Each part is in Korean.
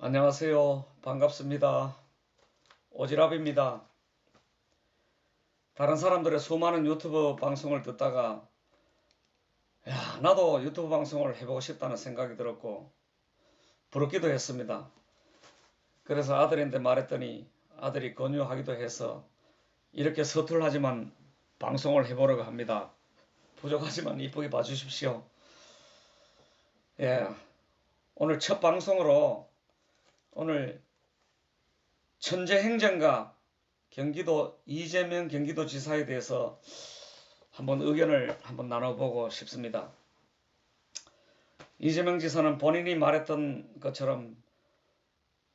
안녕하세요. 반갑습니다. 오지랖입니다. 다른 사람들의 수많은 유튜브 방송을 듣다가 나도 유튜브 방송을 해보고 싶다는 생각이 들었고 부럽기도 했습니다. 그래서 아들한테 말했더니 아들이 권유하기도 해서 이렇게 서툴하지만 방송을 해보려고 합니다. 부족하지만 이쁘게 봐주십시오. 예, 오늘 첫 방송으로 오늘 천재행정가 경기도 이재명 경기도지사에 대해서 한번 의견을 한번 나눠보고 싶습니다. 이재명 지사는 본인이 말했던 것처럼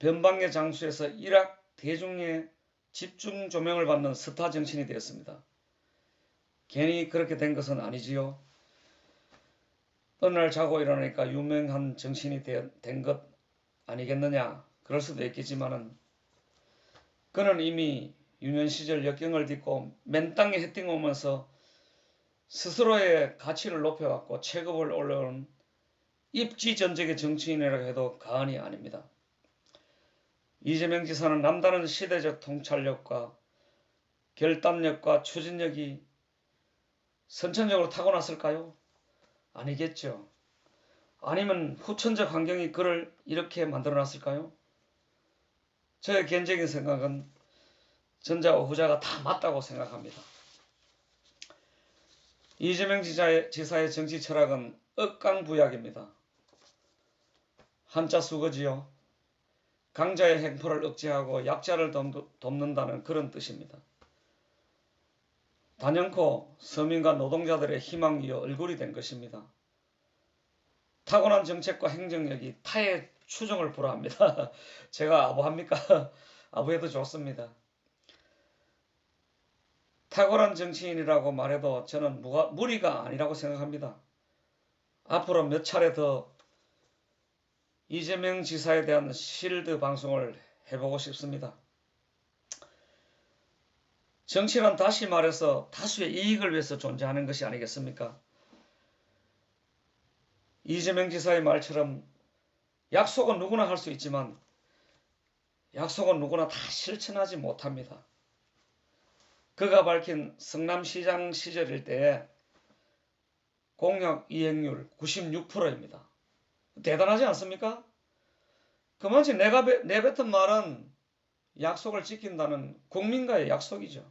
변방의 장수에서 일학 대중의 집중 조명을 받는 스타 정치인이 되었습니다. 괜히 그렇게 된 것은 아니지요. 어느 날 자고 일어나니까 유명한 정치인이 된 것 아니겠느냐. 그럴 수도 있겠지만은 그는 이미 유년 시절 역경을 딛고 맨 땅에 헤딩하면서 스스로의 가치를 높여왔고 체급을 올려온 입지전적의 정치인이라고 해도 과언이 아닙니다. 이재명 지사는 남다른 시대적 통찰력과 결단력과 추진력이 선천적으로 타고났을까요? 아니겠죠. 아니면 후천적 환경이 그를 이렇게 만들어놨을까요? 저의 개인적인 생각은 전자와 후자가 다 맞다고 생각합니다. 이재명 지사의 정치 철학은 억강부약입니다. 한자 수거지요. 강자의 횡포를 억제하고 약자를 돕는다는 그런 뜻입니다. 단연코 서민과 노동자들의 희망이요 얼굴이 된 것입니다. 타고난 정책과 행정력이 타의 추종을 불허합니다. 제가 아부합니까? 아부해도 좋습니다. 탁월한 정치인이라고 말해도 저는 무리가 아니라고 생각합니다. 앞으로 몇 차례 더 이재명 지사에 대한 실드 방송을 해보고 싶습니다. 정치란 다시 말해서 다수의 이익을 위해서 존재하는 것이 아니겠습니까? 이재명 지사의 말처럼 약속은 누구나 할 수 있지만 약속은 누구나 다 실천하지 못합니다. 그가 밝힌 성남시장 시절일 때에 공약 이행률 96%입니다. 대단하지 않습니까? 그만큼 내가 내뱉은 말은 약속을 지킨다는 국민과의 약속이죠.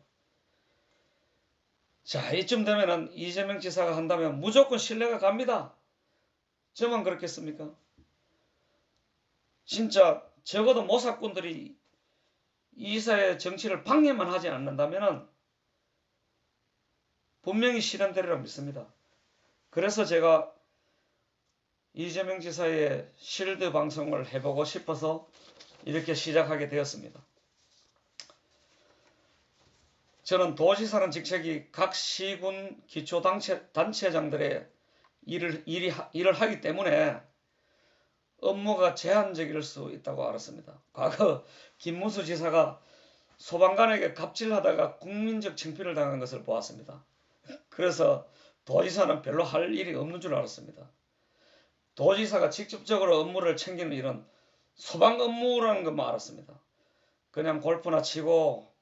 자, 이쯤 되면은 이재명 지사가 한다면 무조건 신뢰가 갑니다. 저만 그렇겠습니까? 진짜 적어도 모사꾼들이 이사의 정치를 방해만 하지 않는다면은 분명히 실현되리라 믿습니다. 그래서 제가 이재명 지사의 실드 방송을 해보고 싶어서 이렇게 시작하게 되었습니다. 저는 도지사라는 직책이 각 시군 기초단체장들의 일을 하기 때문에 업무가 제한적일 수 있다고 알았습니다. 과거 김문수 지사가 소방관에게 갑질하다가 국민적 창피를 당한 것을 보았습니다. 그래서 도지사는 별로 할 일이 없는 줄 알았습니다. 도지사가 직접적으로 업무를 챙기는 일은 소방 업무라는 것만 알았습니다. 그냥 골프나 치고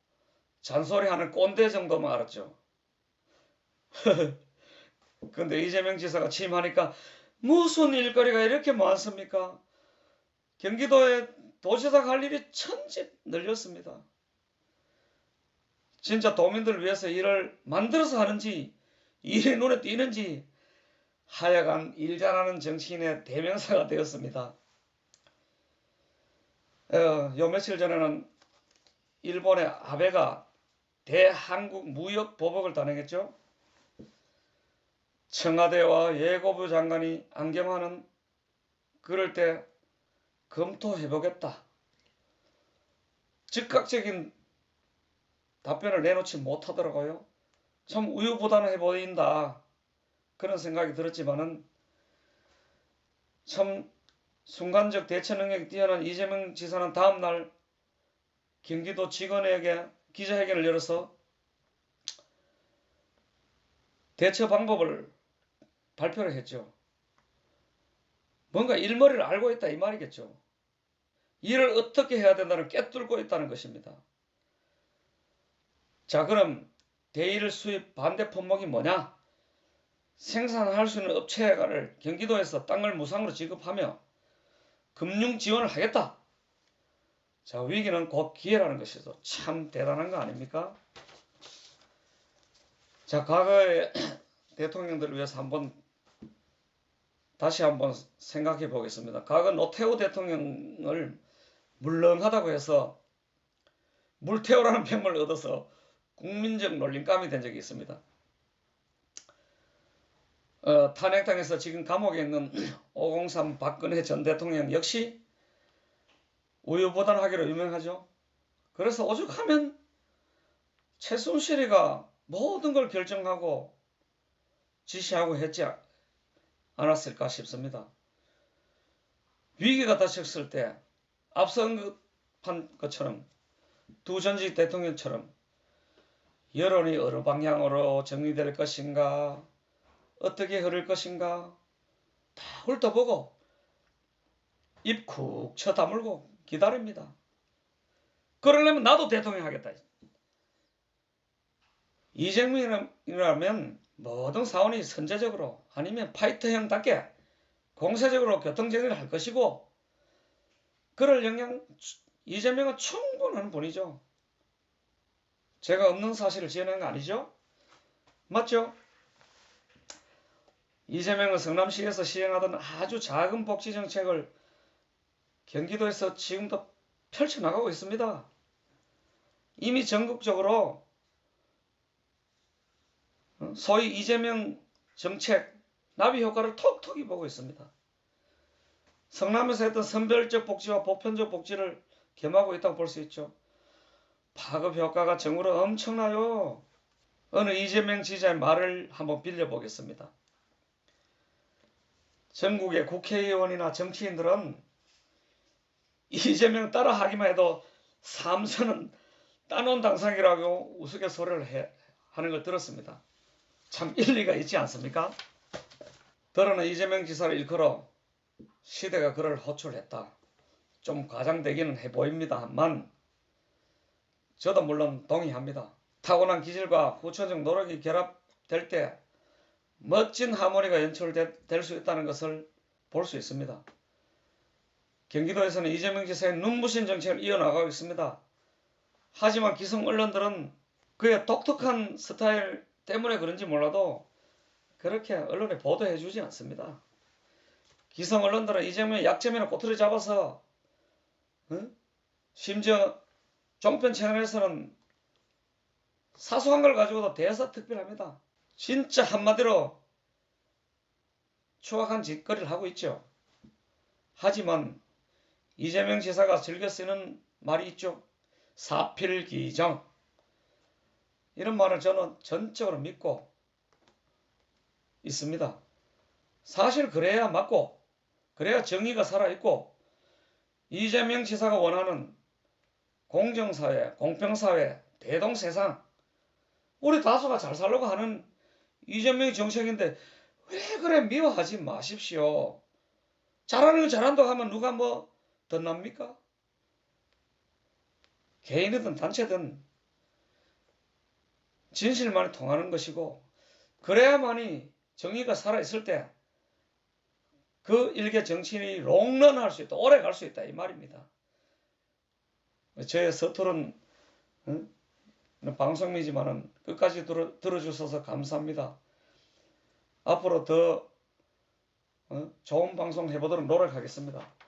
잔소리하는 꼰대 정도만 알았죠. 근데 이재명 지사가 취임하니까 무슨 일거리가 이렇게 많습니까? 경기도에 도지사가 할 일이 천집 늘렸습니다. 진짜 도민들을 위해서 일을 만들어서 하는지 일이 눈에 띄는지 하여간 일 잘하는 정치인의 대명사가 되었습니다. 요 며칠 전에는 일본의 아베가 대한국 무역 보복을 단행했죠. 청와대와 예고부 장관이 안경하는 그럴 때 검토해보겠다. 즉각적인 답변을 내놓지 못하더라고요. 참 우유부단해 보인다. 그런 생각이 들었지만은 참 순간적 대처 능력이 뛰어난 이재명 지사는 다음날 경기도 직원에게 기자회견을 열어서 대처 방법을 발표를 했죠. 뭔가 일머리를 알고 있다 이 말이겠죠. 이를 어떻게 해야 된다는 꿰뚫고 있다는 것입니다. 자, 그럼 대일 수입 반대 품목이 뭐냐? 생산할 수 있는 업체를 경기도에서 땅을 무상으로 지급하며 금융 지원을 하겠다. 자, 위기는 곧 기회라는 것이죠. 참 대단한 거 아닙니까? 자, 과거의 대통령들을 위해서 다시 한번 생각해 보겠습니다. 과거 노태우 대통령을 물렁하다고 해서 물태우라는 병을 얻어서 국민적 놀림감이 된 적이 있습니다. 탄핵당해서 지금 감옥에 있는 503 박근혜 전 대통령 역시 우유부단하기로 유명하죠. 그래서 오죽하면 최순실이가 모든 걸 결정하고 지시하고 했지 않았을까 싶습니다. 위기가 닥쳤을 때 앞서 언급한 것처럼 두 전직 대통령처럼 여론이 어느 방향으로 정리될 것인가, 어떻게 흐를 것인가 다 훑어보고 입 쿡 쳐다물고 기다립니다. 그러려면 나도 대통령 하겠다. 이재명이라면 모든 사원이 선제적으로 아니면 파이터형답게 공세적으로 교통정리를 할 것이고 그럴 역량 이재명은 충분한 분이죠. 제가 없는 사실을 지어낸 거 아니죠? 맞죠? 이재명은 성남시에서 시행하던 아주 작은 복지 정책을 경기도에서 지금도 펼쳐나가고 있습니다. 이미 전국적으로 소위 이재명 정책 나비 효과를 톡톡히 보고 있습니다. 성남에서 했던 선별적 복지와 보편적 복지를 겸하고 있다고 볼 수 있죠. 파급 효과가 정말로 엄청나요. 어느 이재명 지사의 말을 한번 빌려보겠습니다. 전국의 국회의원이나 정치인들은 이재명 따라하기만 해도 삼선은 따놓은 당상이라고 우스갯소리를 하는 걸 들었습니다. 참 일리가 있지 않습니까? 더러는 이재명 지사를 일컬어 시대가 그를 호출했다. 좀 과장되기는 해 보입니다만 저도 물론 동의합니다. 타고난 기질과 후천적 노력이 결합될 때 멋진 하모니가 연출될 수 있다는 것을 볼 수 있습니다. 경기도에서는 이재명 지사의 눈부신 정책을 이어나가고 있습니다. 하지만 기성 언론들은 그의 독특한 스타일 때문에 그런지 몰라도 그렇게 언론에 보도해주지 않습니다. 기성 언론들은 이재명의 약점이나 꼬투리 잡아서 심지어 종편 채널에서는 사소한 걸 가지고도 대서특필합니다. 진짜 한마디로 추악한 짓거리를 하고 있죠. 하지만 이재명 지사가 즐겨 쓰는 말이 있죠. 사필기정. 이런 말을 저는 전적으로 믿고 있습니다. 사실 그래야 맞고 그래야 정의가 살아있고 이재명 지사가 원하는 공정사회, 공평사회, 대동세상 우리 다수가 잘 살려고 하는 이재명의 정책인데 왜 그래 미워하지 마십시오. 잘하는 건 잘한다고 하면 누가 뭐 덧납니까? 개인이든 단체든 진실만이 통하는 것이고 그래야만이 정의가 살아있을 때 그 일개 정치인이 롱런할 수 있다. 오래 갈 수 있다. 이 말입니다. 제 서투른 방송이지만은 끝까지 들어주셔서 감사합니다. 앞으로 더 좋은 방송 해보도록 노력하겠습니다.